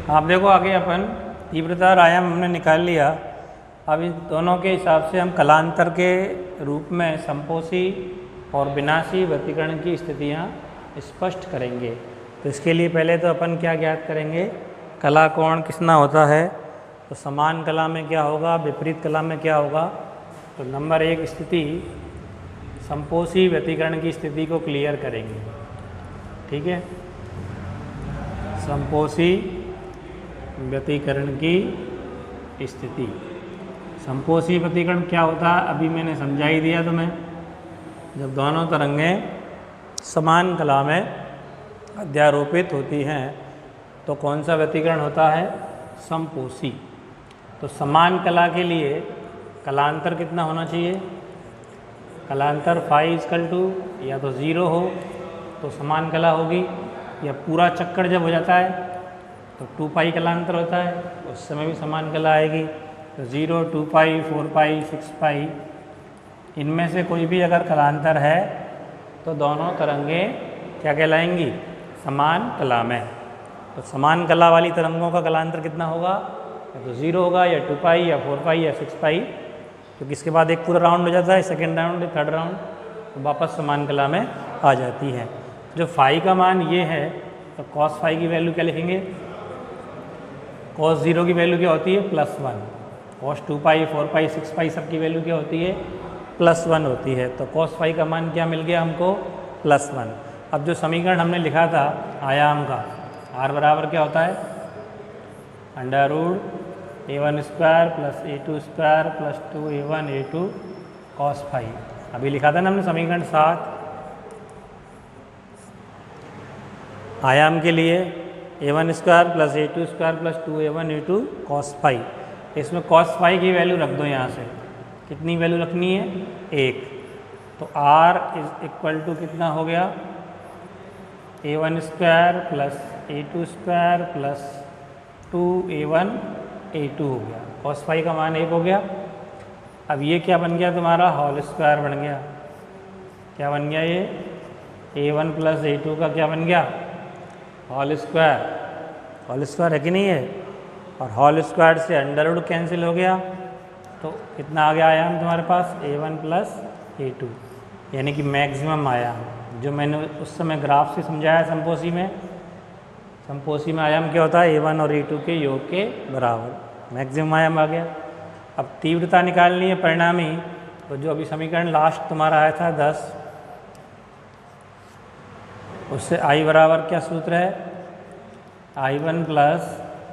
आप देखो आगे अपन तीव्रता और आयाम हमने निकाल लिया। अब इन दोनों के हिसाब से हम कलांतर के रूप में संपोषी और विनाशी व्यतिकरण की स्थितियाँ स्पष्ट करेंगे। तो इसके लिए पहले तो अपन क्या ज्ञात करेंगे, कला कोण कितना होता है। तो समान कला में क्या होगा, विपरीत कला में क्या होगा। तो नंबर एक स्थिति संपोषी व्यतिकरण की स्थिति को क्लियर करेंगे। ठीक है, संपोषी व्यतिकरण की स्थिति। संपोषी व्यतिकरण क्या होता है अभी मैंने समझा ही दिया तुम्हें। जब दोनों तरंगें समान कला में अध्यारोपित होती हैं तो कौन सा व्यतिकरण होता है, संपोषी। तो समान कला के लिए कलांतर कितना होना चाहिए, कलांतर फाई इक्वल टू या तो 0 हो तो समान कला होगी, या पूरा चक्कर जब हो जाता है तो 2 पाई कलांतर होता है, उस समय भी समान कला आएगी। तो 0, 2 पाई, 4 पाई, 6 पाई, इनमें से कोई भी अगर कलांतर है तो दोनों तरंगें क्या कहलाएंगी, समान कला में। तो समान कला वाली तरंगों का कलांतर कितना होगा, या तो 0 होगा, या 2 पाई, या 4 पाई, या 6 पाई, क्योंकि इसके बाद एक पूरा राउंड हो जाता है, सेकेंड राउंड, थर्ड राउंड, तो वापस समान कला में आ जाती है। जो फाई का मान ये है तो कॉस फाई की वैल्यू क्या लिखेंगे, कॉस 0 की वैल्यू क्या होती है, +1। कॉस 2 पाई, 4 पाई, 6 पाई सब की वैल्यू क्या होती है, +1 होती है। तो कॉस फाई का मान क्या मिल गया हमको, +1। अब जो समीकरण हमने लिखा था आयाम का, r बराबर क्या होता है, √a1² + a2² + 2a1 a2 cos phi. अभी लिखा था ना हमने समीकरण 7। आयाम के लिए a1² + a2² + 2a1 a2 cos phi. इसमें cos फाई की वैल्यू रख दो यहाँ से, कितनी वैल्यू रखनी है, 1। तो r = कितना हो गया, a1² + a2² + 2a1 a2 हो गया। cos फाई का मान 1 हो गया। अब ये क्या बन गया तुम्हारा, होल स्क्वायर बन गया। क्या बन गया, ये a1 + a2 का क्या बन गया, होल स्क्वायर। होल स्क्वायर है कि नहीं है, और होल स्क्वायर से अंडर रूट कैंसिल हो गया, तो कितना आ गया आयाम तुम्हारे पास, a1 + a2, यानी कि मैक्सिमम आयाम, जो मैंने उस समय ग्राफ से समझाया संपोषी में। संपोषी में आयाम क्या होता है, a1 और a2 के योग के बराबर, मैक्सिमम आयाम आ गया। अब तीव्रता निकालनी है परिणामी, तो जो अभी समीकरण लास्ट तुम्हारा आया था 10, उससे I बराबर क्या सूत्र है, I1 +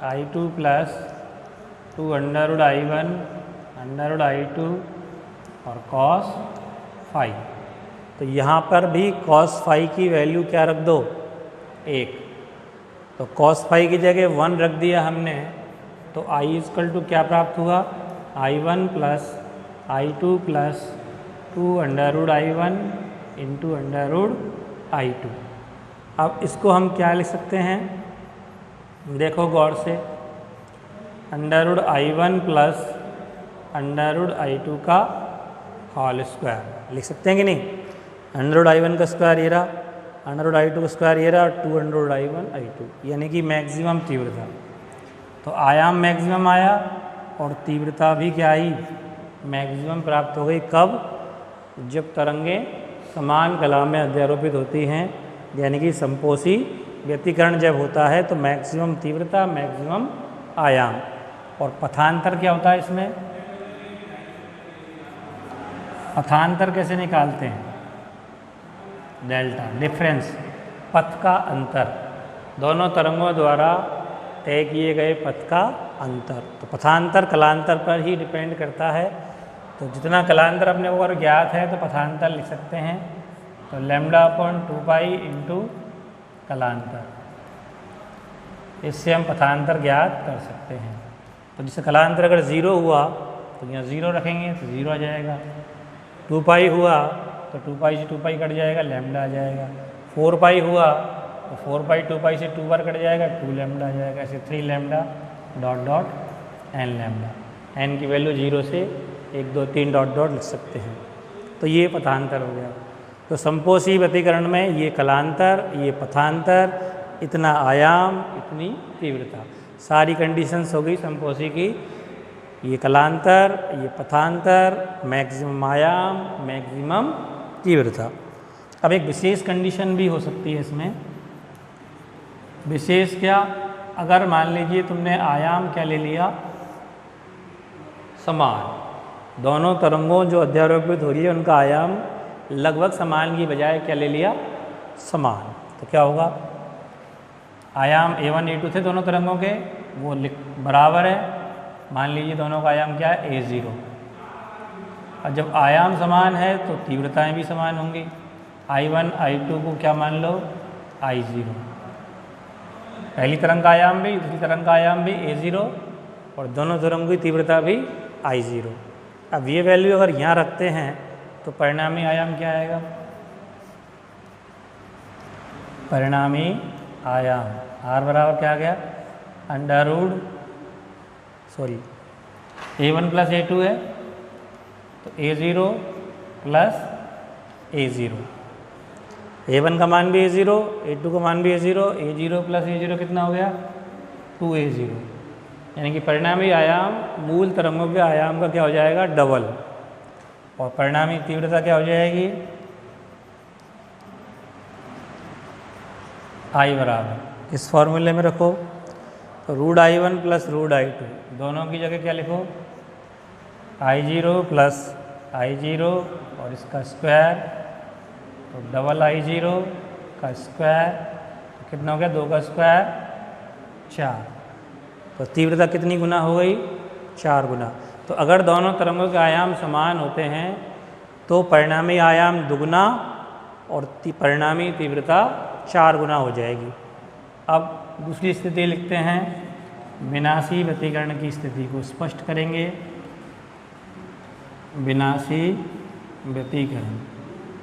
I2 + 2 √I1 √I2 और cos फाई। तो यहाँ पर भी cos फाई की वैल्यू क्या रख दो, 1। तो cos फाई की जगह 1 रख दिया हमने, तो I = क्या प्राप्त हुआ, I1 + I2 + 2 √I1 × √I2। अब इसको हम क्या लिख सकते हैं, देखो गौर से, √I1 + √I2 का होल स्क्वायर लिख सकते हैं कि नहीं। √I1 का स्क्वायर ये रहा, √I2 का स्क्वायर ये रहा, 2 √I1 I2, यानी कि मैक्सिमम तीव्रता। तो आयाम मैक्सिमम आया और तीव्रता भी क्या आई, मैक्सिमम प्राप्त हो गई। कब, जब तरंगें समान कला में अध्यारोपित होती हैं, यानी कि संपोषी व्यतिकरण जब होता है तो मैक्सिमम तीव्रता, मैक्सिमम आयाम। और पथांतर क्या होता है इसमें, पथांतर कैसे निकालते हैं, डेल्टा, डिफरेंस, पथ का अंतर, दोनों तरंगों द्वारा तय किए गए पथ का अंतर। तो पथांतर कलांतर पर ही डिपेंड करता है। तो जितना कलांतर अपने को अगर ज्ञात है तो पथांतर लिख सकते हैं, तो λ/2 पाई × कलांतर, इससे हम पथांतर ज्ञात कर सकते हैं। तो जैसे कलांतर अगर 0 हुआ तो यहाँ 0 रखेंगे तो 0 आ जाएगा, 2 पाई हुआ तो 2 पाई से 2 पाई कट जाएगा, λ आ जाएगा, 4 पाई हुआ तो 4 पाई 2 पाई से 2 बार कट जाएगा, 2 λ आ जाएगा, ऐसे 3 λ (n λ), n की वैल्यू 0 से 1 2 3 ... लिख सकते हैं। तो ये पथांतर हो गया। तो संपोषी व्यतिकरण में ये कलांतर, ये पथांतर, इतना आयाम, इतनी तीव्रता। सारी कंडीशंस हो गई संपोषी की, ये कलांतर, ये पथांतर, मैक्सिमम आयाम, मैक्सिमम तीव्रता। अब एक विशेष कंडीशन भी हो सकती है इसमें। विशेष क्या? अगर मान लीजिए तुमने आयाम क्या ले लिया, समान, दोनों तरंगों जो अध्यारोपित हो रही है उनका आयाम लगभग समान की बजाय क्या ले लिया, समान, तो क्या होगा? आयाम A1 A2 थे दोनों तरंगों के, वो बराबर है, मान लीजिए दोनों का आयाम क्या है, A0। और जब आयाम समान है तो तीव्रताएं भी समान होंगी। I1 I2 को क्या मान लो, I0। पहली तरंग का आयाम भी, दूसरी तरंग का आयाम भी A0 और दोनों तरंगों की तीव्रता भी I0। अब ये वैल्यू अगर यहाँ रखते हैं तो परिणामी आयाम क्या आएगा? परिणामी आयाम R बराबर क्या आ गया, under root A1 plus A2 है तो A0 प्लस A0, A1 का मान भी A0, A2 का मान भी A0, A0 प्लस A0 कितना हो गया, 2A0। यानी कि परिणामी आयाम मूल तरंगों के आयाम का क्या हो जाएगा, डबल, और परिणामी तीव्रता क्या हो जाएगी, I बराबर, इस फॉर्मूले में रखो तो root I1 plus root I2, दोनों की जगह क्या लिखो, I0 प्लस I0 और इसका स्क्वायर, तो डबल I0 का स्क्वायर, तो कितना हो गया, 2 का स्क्वायर 4, तो तीव्रता कितनी गुना हो गई, 4 गुना। तो अगर दोनों तरंगों के आयाम समान होते हैं तो परिणामी आयाम दुगुना और परिणामी तीव्रता 4 गुना हो जाएगी। अब दूसरी स्थिति लिखते हैं, विनाशी व्यतिकरण की स्थिति को स्पष्ट करेंगे। विनाशी व्यतिकरण,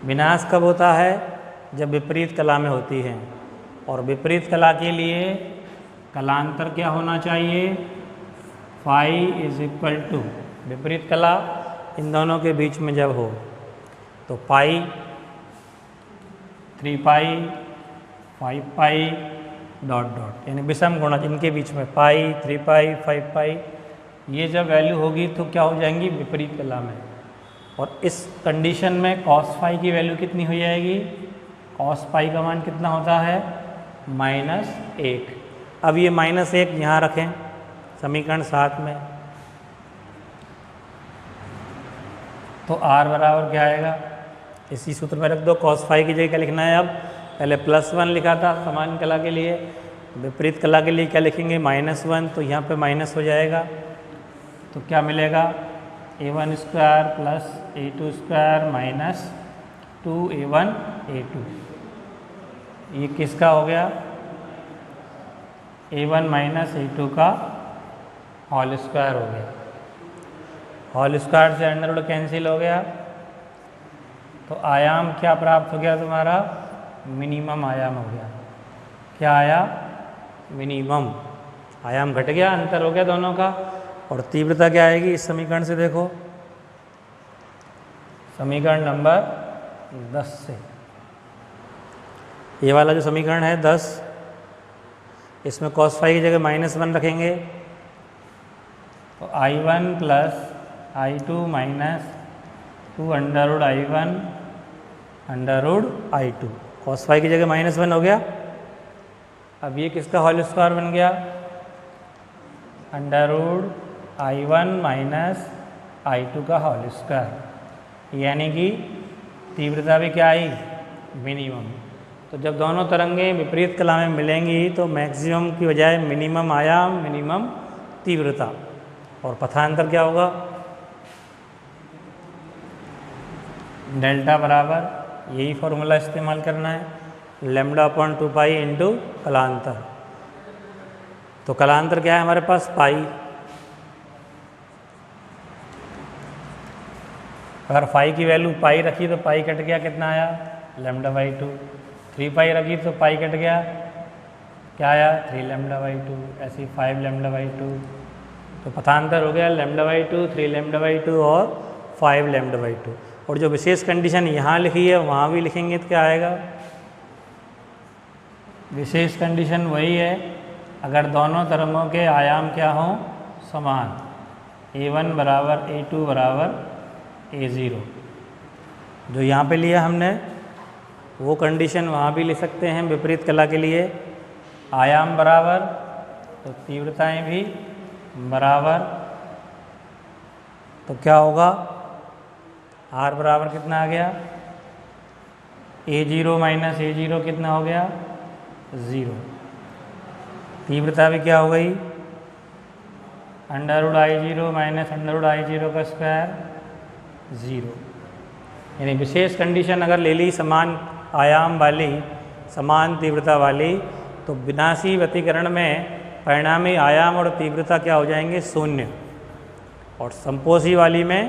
विनाश कब होता है, जब विपरीत कला में होती है, और विपरीत कला के लिए कलांतर क्या होना चाहिए, फाई इज इक्वल टू, विपरीत कला इन दोनों के बीच में जब हो तो पाई, 3 पाई, 5 पाई डॉट डॉट, यानी विषम गुणज इनके बीच में पाई, 3 पाई, 5 पाई, ये जब वैल्यू होगी तो क्या हो जाएंगी, विपरीत कला में। और इस कंडीशन में कॉस फाई की वैल्यू कितनी हो जाएगी, कॉस पाई का मान कितना होता है, -1। अब ये -1 यहाँ रखें समीकरण 7 में, तो R बराबर क्या आएगा, इसी सूत्र में रख दो। कॉस फाई की जगह क्या लिखना है, अब पहले +1 लिखा था समान कला के लिए, विपरीत कला के लिए क्या लिखेंगे, -1, तो यहाँ पे माइनस हो जाएगा, तो क्या मिलेगा, A1 square plus A2 square minus 2A1 A2, ये किसका हो गया, A1 माइनस A2 का होल स्क्वायर हो गया। होल स्क्वायर से अंडर रूट कैंसिल हो गया, तो आयाम क्या प्राप्त हो गया तुम्हारा, मिनिमम आयाम हो गया। क्या आया, मिनिमम आयाम घट गया, अंतर हो गया दोनों का। और तीव्रता क्या आएगी, इस समीकरण से देखो, समीकरण नंबर 10 से, ये वाला जो समीकरण है 10, इसमें cos फाई की जगह -1 रखेंगे, तो I1 plus I2 minus 2 under root I1 under root I2, cos phi की जगह -1 हो गया। अब ये किसका होल स्क्वायर बन गया, under root I1 minus I2 का होल स्क्वायर, यानी कि तीव्रता भी क्या आई, मिनिमम। तो जब दोनों तरंगें विपरीत कला में मिलेंगी तो मैक्सिमम की बजाय मिनिमम आयाम, मिनिमम तीव्रता, और पथांतर क्या होगा, डेल्टा बराबर, यही फॉर्मूला इस्तेमाल करना है, λ/2 पाई इंटू कलांतर। तो कलांतर क्या है हमारे पास, पाई। अगर फाई की वैल्यू पाई रखी तो पाई कट गया, कितना आया, λ/2। 3 पाई रखी तो पाई कट गया, क्या आया, 3 λ/2, ऐसे 5 λ/2। तो पथांतर हो गया λ/2, 3 λ/2 और 5 λ/2। और जो विशेष कंडीशन यहाँ लिखी है वहाँ भी लिखेंगे तो क्या आएगा, विशेष कंडीशन वही है अगर दोनों तरंगों के आयाम क्या हों, समान, A1 बराबर A2 बराबर A0, जो यहाँ पे लिया हमने वो कंडीशन वहाँ भी ले सकते हैं विपरीत कला के लिए। आयाम बराबर तो तीव्रताएं भी बराबर, तो क्या होगा, R बराबर कितना आ गया, A0 माइनस A0 कितना हो गया, 0। तीव्रता भी क्या हो गई, √I0 माइनस √I0 का स्क्वायर 0। यानी विशेष कंडीशन अगर ले ली समान आयाम वाली, समान तीव्रता वाली, तो विनाशी व्यतिकरण में परिणामी आयाम और तीव्रता क्या हो जाएंगे, 0। और संपोषी वाली में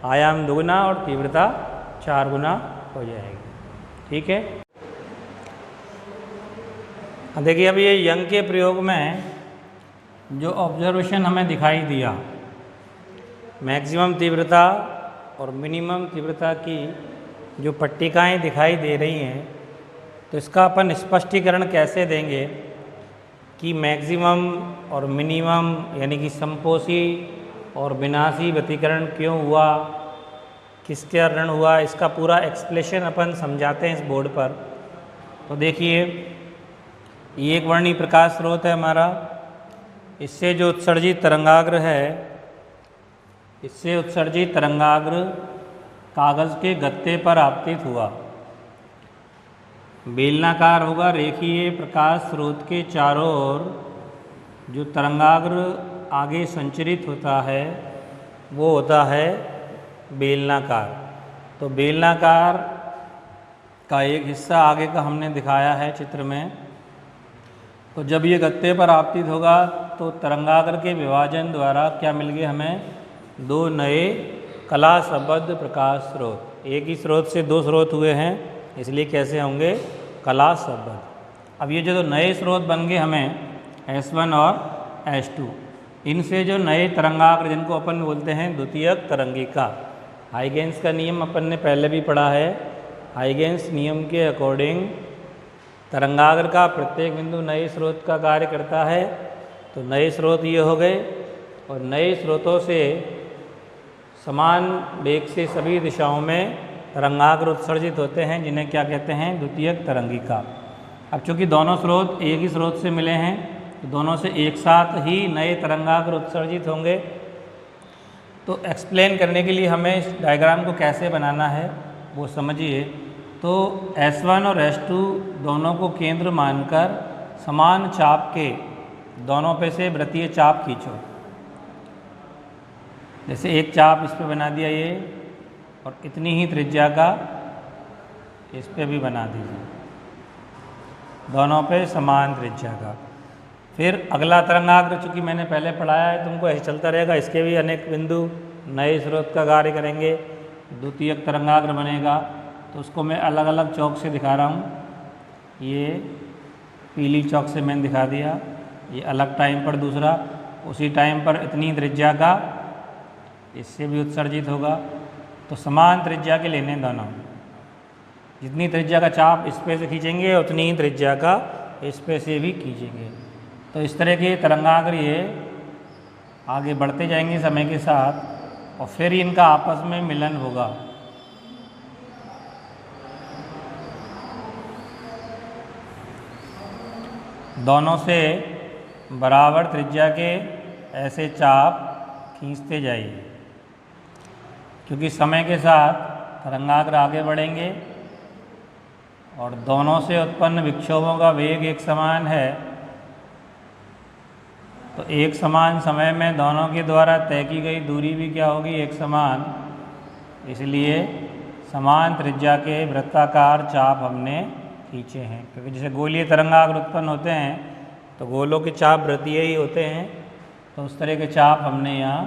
आयाम 2 गुना और तीव्रता 4 गुना हो जाएगी। ठीक है। अब देखिए, अब ये यंग के प्रयोग में जो ऑब्जर्वेशन हमें दिखाई दिया, मैक्सिमम तीव्रता और मिनिमम तीव्रता की जो पट्टिकाएं दिखाई दे रही हैं, तो इसका अपन स्पष्टीकरण कैसे देंगे कि मैक्सिमम और मिनिमम यानी कि संपोषी और विनाशी व्यतिकरण क्यों हुआ, किसके कारण हुआ, इसका पूरा एक्सप्लेनेशन अपन समझाते हैं इस बोर्ड पर। तो देखिए, ये एक वर्णी प्रकाश स्रोत है हमारा, इससे जो उत्सर्जित तरंगाग्र है, इससे उत्सर्जित तरंगाग्र कागज़ के गत्ते पर आपतित हुआ। बेलनाकार होगा, रेखीय प्रकाश स्रोत के चारों ओर जो तरंगाग्र आगे संचरित होता है वो होता है बेलनाकार। तो बेलनाकार का एक हिस्सा आगे का हमने दिखाया है चित्र में। तो जब ये गत्ते पर आपतित होगा तो तरंगाग्र के विभाजन द्वारा क्या मिल गए हमें, 2 नए कलासबद्ध प्रकाश स्रोत। एक ही स्रोत से 2 स्रोत हुए हैं, इसलिए कैसे होंगे, कलासबद्ध। अब ये जो नए स्रोत बन गए हमें S1 और S2, इनसे जो नए तरंगाग्र जिनको अपन बोलते हैं द्वितीयक तरंगिका, हाइगेंस का नियम अपन ने पहले भी पढ़ा है। हाइगेंस नियम के अकॉर्डिंग तरंगाग्र का प्रत्येक बिंदु नए स्रोत का कार्य करता है। तो नए स्रोत ये हो गए, और नए स्रोतों से समान वेग से सभी दिशाओं में तरंगाग्र उत्सर्जित होते हैं, जिन्हें क्या कहते हैं, द्वितीयक तरंगिका। अब चूँकि दोनों स्रोत एक ही स्रोत से मिले हैं, तो दोनों से एक साथ ही नए तरंगाग्र उत्सर्जित होंगे। तो एक्सप्लेन करने के लिए हमें इस डायग्राम को कैसे बनाना है वो समझिए। तो S1 और S2 दोनों को केंद्र मानकर समान चाप के दोनों पे से वृत्तीय चाप खींचो। जैसे एक चाप इस पे बना दिया ये, और इतनी ही त्रिज्या का इस पे भी बना दीजिए, दोनों पे समान त्रिज्या का। फिर अगला तरंगाग्र चूँकि मैंने पहले पढ़ाया है, तुमको ऐसे चलता रहेगा, इसके भी अनेक बिंदु नए स्रोत का कार्य करेंगे, द्वितीयक तरंगाग्र बनेगा। तो उसको मैं अलग अलग चौक से दिखा रहा हूँ। ये पीली चौक से मैंने दिखा दिया, ये अलग टाइम पर दूसरा, उसी टाइम पर इतनी त्रिज्या का इससे भी उत्सर्जित होगा। तो समान त्रिज्या के लेने दोनों, जितनी त्रिज्या का चाप इस पे से खींचेंगे उतनी ही त्रिज्या का इस पे से भी खींचेंगे। तो इस तरह के तरंगाग्र ये आगे बढ़ते जाएंगे समय के साथ, और फिर इनका आपस में मिलन होगा। दोनों से बराबर त्रिज्या के ऐसे चाप खींचते जाइए, क्योंकि समय के साथ तरंगाग्र आगे बढ़ेंगे और दोनों से उत्पन्न विक्षोभों का वेग एक समान है। तो एक समान समय में दोनों के द्वारा तय की गई दूरी भी क्या होगी, एक समान। इसलिए समान त्रिज्या के वृत्ताकार चाप हमने खींचे हैं, क्योंकि जैसे गोलीय तरंगाग्र उत्पन्न होते हैं तो गोलों के चाप वृत्तीय ही होते हैं। तो उस तरह के चाप हमने यहाँ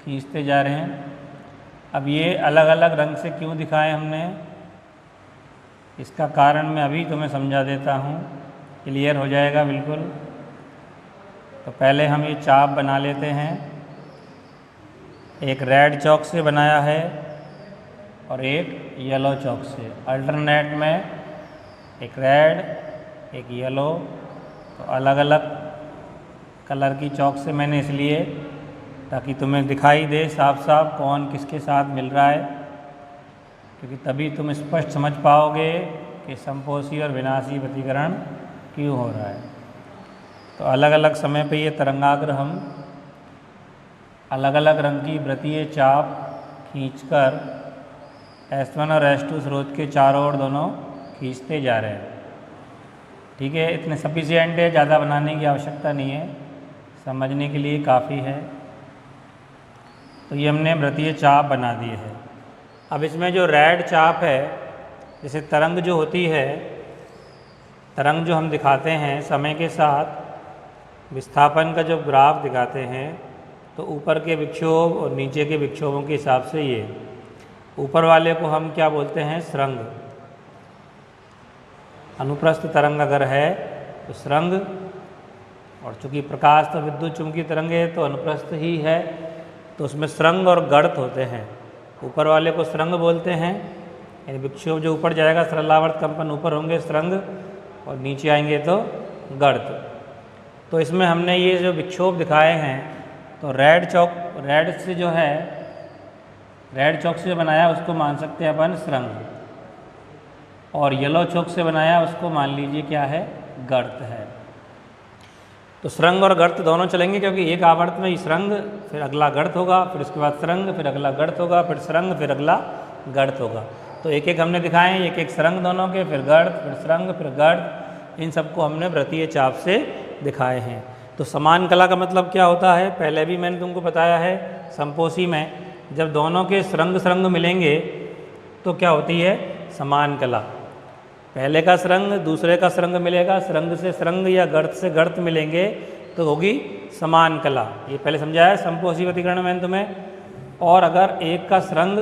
खींचते जा रहे हैं। अब ये अलग अलग रंग से क्यों दिखाए हमने, इसका कारण मैं अभी तुम्हें समझा देता हूँ, क्लियर हो जाएगा बिल्कुल। तो पहले हम ये चाप बना लेते हैं। एक रेड चौक से बनाया है और एक येलो चौक से, अल्टरनेट में एक रेड एक येलो, तो अलग अलग कलर की चौक से मैंने इसलिए ताकि तुम्हें दिखाई दे साफ साफ कौन किसके साथ मिल रहा है, क्योंकि तभी तुम स्पष्ट समझ पाओगे कि संपोषी और विनाशी प्रतिकरण क्यों हो रहा है। तो अलग अलग समय पे ये तरंगाग्र हम अलग अलग रंग की वृत्तीय चाप खींचकर S1 और S2 स्रोत के चारों ओर दोनों खींचते जा रहे हैं। ठीक है, इतने सफिशिएंट है, ज़्यादा बनाने की आवश्यकता नहीं है, समझने के लिए काफ़ी है। तो ये हमने वृत्तीय चाप बना दिए है। अब इसमें जो रेड चाप है, जैसे तरंग जो होती है, तरंग जो हम दिखाते हैं समय के साथ विस्थापन का जो ग्राफ दिखाते हैं, तो ऊपर के विक्षोभ और नीचे के विक्षोभों के हिसाब से ये ऊपर वाले को हम क्या बोलते हैं, सुरंग। अनुप्रस्थ तरंग अगर है तो सुरंग, और चूँकि प्रकाश तो विद्युत चुंबकीय तरंग है तो अनुप्रस्थ ही है, तो उसमें सुरंग और गर्त होते हैं। ऊपर वाले को सुरंग बोलते हैं, यानी विक्षोभ जो ऊपर जाएगा सरलावर्त कंपन ऊपर होंगे सुरंग, और नीचे आएंगे तो गर्त। तो इसमें हमने ये जो विक्षोभ दिखाए हैं, तो रेड से जो है, रेड चौक से बनाया उसको मान सकते हैं अपन सुरंग, और येलो चौक से बनाया उसको मान लीजिए क्या है, गर्त है। तो सुरंग और गर्त दोनों चलेंगे, क्योंकि एक आवर्त में ही सुरंग, फिर अगला गर्त होगा, फिर उसके बाद सुरंग, फिर अगला गर्त होगा, फिर सुरंग, फिर अगला गर्त होगा। तो एक एक हमने दिखाए हैं, एक एक सुरंग दोनों के, फिर गर्त, फिर सुरंग, फिर गर्त, इन सबको हमने वृत्तीय चाप से दिखाए हैं। तो समान कला का मतलब क्या होता है, पहले भी मैंने तुमको बताया है। संपोषी में जब दोनों के सुरंग मिलेंगे तो क्या होती है, समान कला। पहले का सुरंग दूसरे का सुरंग मिलेगा, सुरंग से सुरंग या गर्त से गर्त मिलेंगे तो होगी समान कला। ये पहले समझाया है संपोषी प्रतिकरण में तुम्हें। और अगर एक का सुरंग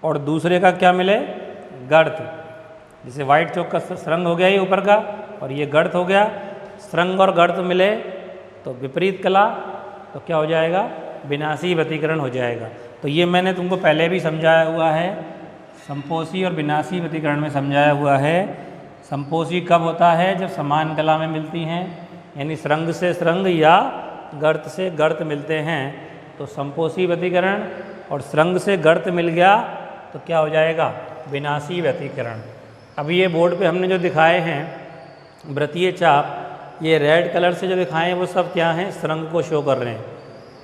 और दूसरे का क्या मिले, गर्त, जैसे वाइट चौक का सुरंग हो गया ये ऊपर का, और ये गर्त हो गया, सुरंग और गर्त मिले तो विपरीत कला, तो क्या हो जाएगा, विनाशी व्यतिकरण हो जाएगा। तो ये मैंने तुमको पहले भी समझाया हुआ है, संपोषी और विनाशी व्यतिकरण में समझाया हुआ है। संपोषी कब होता है, जब समान कला में मिलती हैं, यानी सुरंग से सुरंग या गर्त से गर्त मिलते हैं तो संपोषी व्यतिकरण, और सुरंग से गर्त मिल गया तो क्या हो जाएगा, विनाशी व्यतिकरण। अब ये बोर्ड पे हमने जो दिखाए हैं वृत्तीय चाप, ये रेड कलर से जो दिखाए हैं वो सब क्या हैं, सुरंग को शो कर रहे हैं,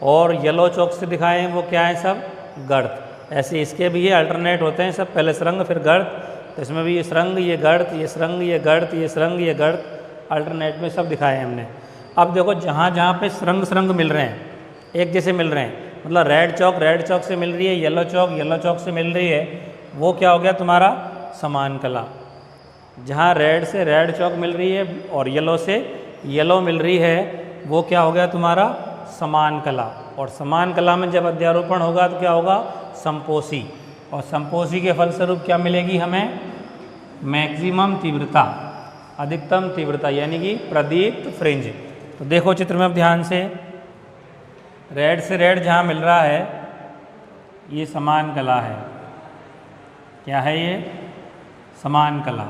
और येलो चौक से दिखाए हैं वो क्या है, सब गर्त। ऐसे इसके भी ये अल्टरनेट होते हैं, सब पहले सुरंग फिर गर्त। तो इसमें भी ये सुरंग, ये गर्त, ये सुरंग, ये गर्त, ये सुरंग, ये गर्त, अल्टरनेट में सब दिखाए हैं हमने। अब देखो जहाँ जहाँ पे सुरंग मिल रहे हैं, एक जैसे मिल रहे हैं, मतलब रेड चौक से मिल रही है, येलो चौक से मिल रही है, वो क्या हो गया तुम्हारा, समान कला। जहाँ रेड से रेड चौक मिल रही है और येलो से येलो मिल रही है, वो क्या हो गया तुम्हारा, समान कला। और समान कला में जब अध्यारोपण होगा तो क्या होगा, संपोषी। और संपोषी के फलस्वरूप क्या मिलेगी हमें, मैक्सिमम तीव्रता, अधिकतम तीव्रता, यानी कि प्रदीप्त फ्रिंज। तो देखो चित्र में अब ध्यान से, रेड से रेड जहाँ मिल रहा है ये समान कला है। क्या है ये, समान कला।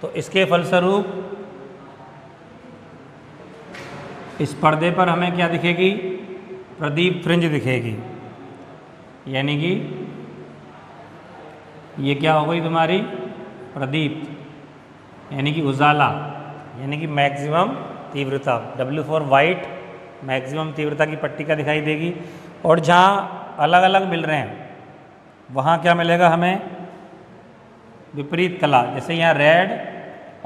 तो इसके फलस्वरूप इस पर्दे पर हमें क्या दिखेगी, प्रदीप्त फ्रिंज दिखेगी, यानी कि ये क्या हो गई तुम्हारी, प्रदीप्त, यानी कि उजाला, यानी कि मैक्सिमम तीव्रता। W4 वाइट मैक्सिमम तीव्रता की पट्टिका दिखाई देगी। और जहाँ अलग अलग मिल रहे हैं वहाँ क्या मिलेगा हमें, विपरीत कला। जैसे यहाँ रेड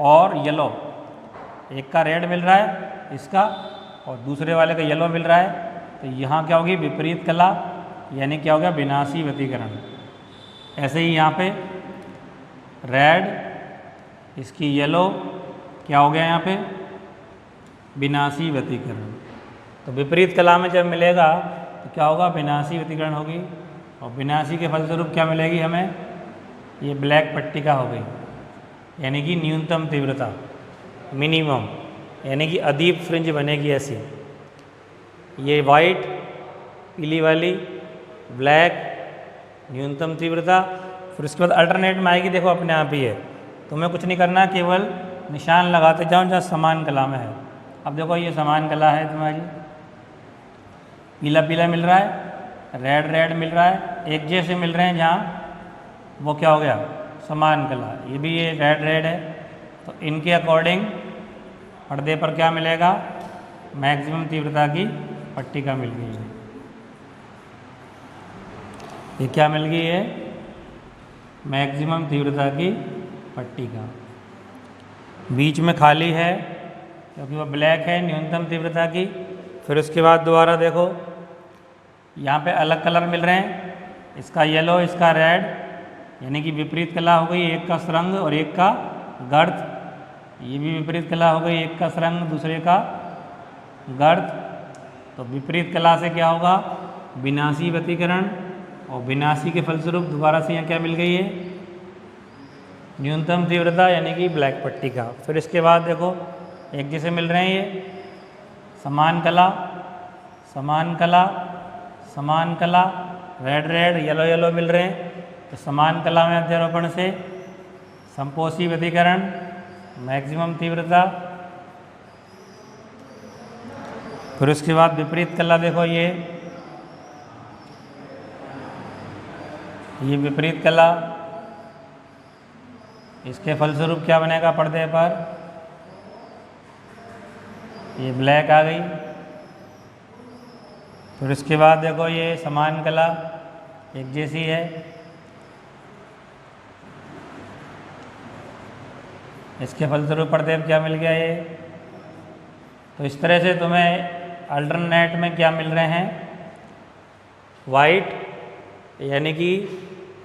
और येलो, एक का रेड मिल रहा है इसका, और दूसरे वाले का येलो मिल रहा है, तो यहाँ क्या होगी, विपरीत कला, यानी क्या हो गया, विनाशी व्यतिकरण। ऐसे ही यहाँ पे रेड, इसकी येलो, क्या हो गया यहाँ पे, विनाशी व्यतिकरण। तो विपरीत कला में जब मिलेगा तो क्या होगा, विनाशी व्यतिकरण होगी। और विनाशी के फलस्वरूप क्या मिलेगी हमें, ये ब्लैक पट्टिका हो गई, यानी कि न्यूनतम तीव्रता, मिनिमम, यानी कि अदीप फ्रिंज बनेगी ऐसी। ये वाइट, पीली वाली, ब्लैक, न्यूनतम तीव्रता। फिर उसके बाद अल्टरनेट में आएगी, देखो अपने आप ही है, तुम्हें कुछ नहीं करना, केवल निशान लगाते जाओ जहाँ समान कला में है। अब देखो ये समान कला है तुम्हारी, पीला पीला मिल रहा है, रेड रेड मिल रहा है, एक जैसे मिल रहे हैं जहाँ, वो क्या हो गया समान कला। ये भी ये रेड रेड है, तो इनके अकॉर्डिंग पर्दे पर क्या मिलेगा, मैक्सिमम तीव्रता की पट्टिका मिल गई है। ये क्या मिल गई है, मैक्सिमम तीव्रता की पट्टिका। बीच में खाली है क्योंकि वो ब्लैक है, न्यूनतम तीव्रता की। फिर उसके बाद दोबारा देखो, यहाँ पे अलग कलर मिल रहे हैं, इसका येलो, इसका रेड, यानी कि विपरीत कला हो गई, एक का सुरंग और एक का गर्त। ये भी विपरीत कला हो गई, एक का सुरंग दूसरे का गर्त। तो विपरीत कला से क्या होगा, विनाशी व्यतिकरण, और विनाशी के फलस्वरूप दोबारा से यहाँ क्या मिल गई है, न्यूनतम तीव्रता यानी कि ब्लैक पट्टिका। फिर इसके बाद देखो एक जैसे मिल रहे हैं ये समान कला, समान कला, समान कला, रेड रेड येलो येलो मिल रहे हैं, तो समान कला में अध्यारोपण से संपोषी व्यतिकरण, मैक्सिमम तीव्रता। फिर उसके बाद विपरीत कला देखो, ये विपरीत कला, इसके फलस्वरूप क्या बनेगा पर्दे पर, ये ब्लैक आ गई। फिर उसके बाद देखो ये समान कला एक जैसी है, इसके फलस्वरूप पर्दे पर क्या मिल गया ये। तो इस तरह से तुम्हें अल्टरनेट में क्या मिल रहे हैं, वाइट यानी कि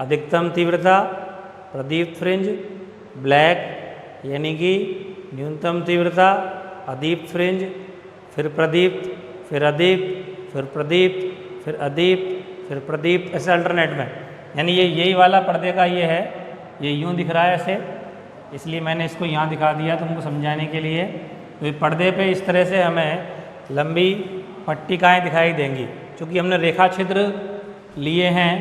अधिकतम तीव्रता, प्रदीप्त फ्रिंज, ब्लैक यानी कि न्यूनतम तीव्रता, अदीप्त फ्रिंज, फिर प्रदीप्त, फिर अदीप्त, फिर प्रदीप्त, फिर अदीप्त, फिर प्रदीप्त, ऐसे अल्टरनेट में। यानी ये यही वाला पर्दे का ये है, ये यूँ दिख रहा है ऐसे, इसलिए मैंने इसको यहाँ दिखा दिया तुमको समझाने के लिए। तो ये पर्दे पे इस तरह से हमें लंबी पट्टिकाएँ दिखाई देंगी, क्योंकि हमने रेखा छिद्र लिए हैं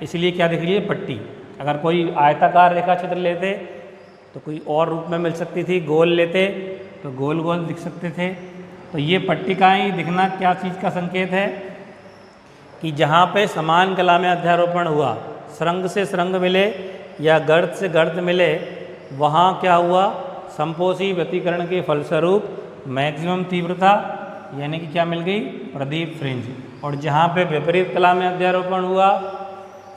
इसलिए क्या दिख रही है, पट्टी। अगर कोई आयताकार रेखा छिद्र लेते तो कोई और रूप में मिल सकती थी, गोल लेते तो गोल गोल दिख सकते थे। तो ये पट्टिकाएँ दिखना क्या चीज़ का संकेत है, कि जहाँ पे समान कला में अध्यारोपण हुआ, सुरंग से सुरंग मिले या गर्त से गर्त मिले, वहाँ क्या हुआ, संपोषी व्यतिकरण के फलस्वरूप मैक्सिमम तीव्रता यानी कि क्या मिल गई, प्रदीप्त फ्रिंज। और जहाँ पे विपरीत कला में अध्यारोपण हुआ,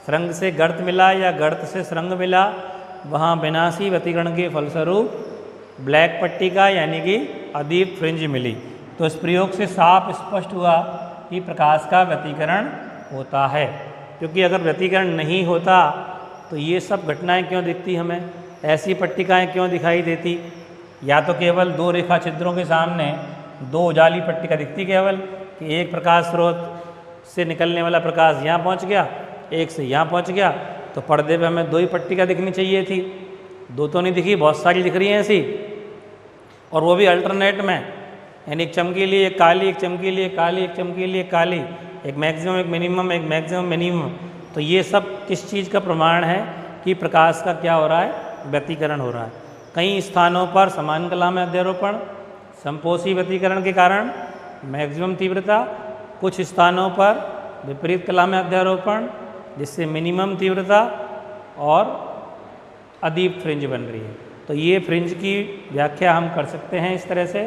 सुरंग से गर्त मिला या गर्त से सुरंग मिला, वहाँ विनाशी व्यतिकरण के फलस्वरूप ब्लैक पट्टिका यानी कि अदीप्त फ्रिंज मिली। तो इस प्रयोग से साफ स्पष्ट हुआ कि प्रकाश का व्यतिकरण होता है, क्योंकि अगर व्यतिकरण नहीं होता तो ये सब घटनाएं क्यों दिखती, हमें ऐसी पट्टिकाएं क्यों दिखाई देती। या तो केवल दो रेखा छिद्रों के सामने दो उजाली पट्टिका दिखती केवल, कि एक प्रकाश स्रोत से निकलने वाला प्रकाश यहाँ पहुँच गया, एक से यहाँ पहुँच गया, तो पर्दे पे हमें दो ही पट्टिका दिखनी चाहिए थी, दो तो नहीं दिखी, बहुत सारी दिख रही हैं ऐसी, और वो भी अल्टरनेट में, यानी एक चमकीली एक काली, एक चमकीली एक काली, एक चमकीली एक काली, एक मैक्सिमम एक मिनिमम, एक मैक्सिमम मिनिमम। तो ये सब किस चीज़ का प्रमाण है कि प्रकाश का क्या हो रहा है, व्यतिकरण हो रहा है। कई स्थानों पर समान कला में अध्यारोपण, संपोषी व्यतिकरण के कारण मैक्सिमम तीव्रता, कुछ स्थानों पर विपरीत कला में अध्यारोपण जिससे मिनिमम तीव्रता और अदीप्त फ्रिंज बन रही है। तो ये फ्रिंज की व्याख्या हम कर सकते हैं इस तरह से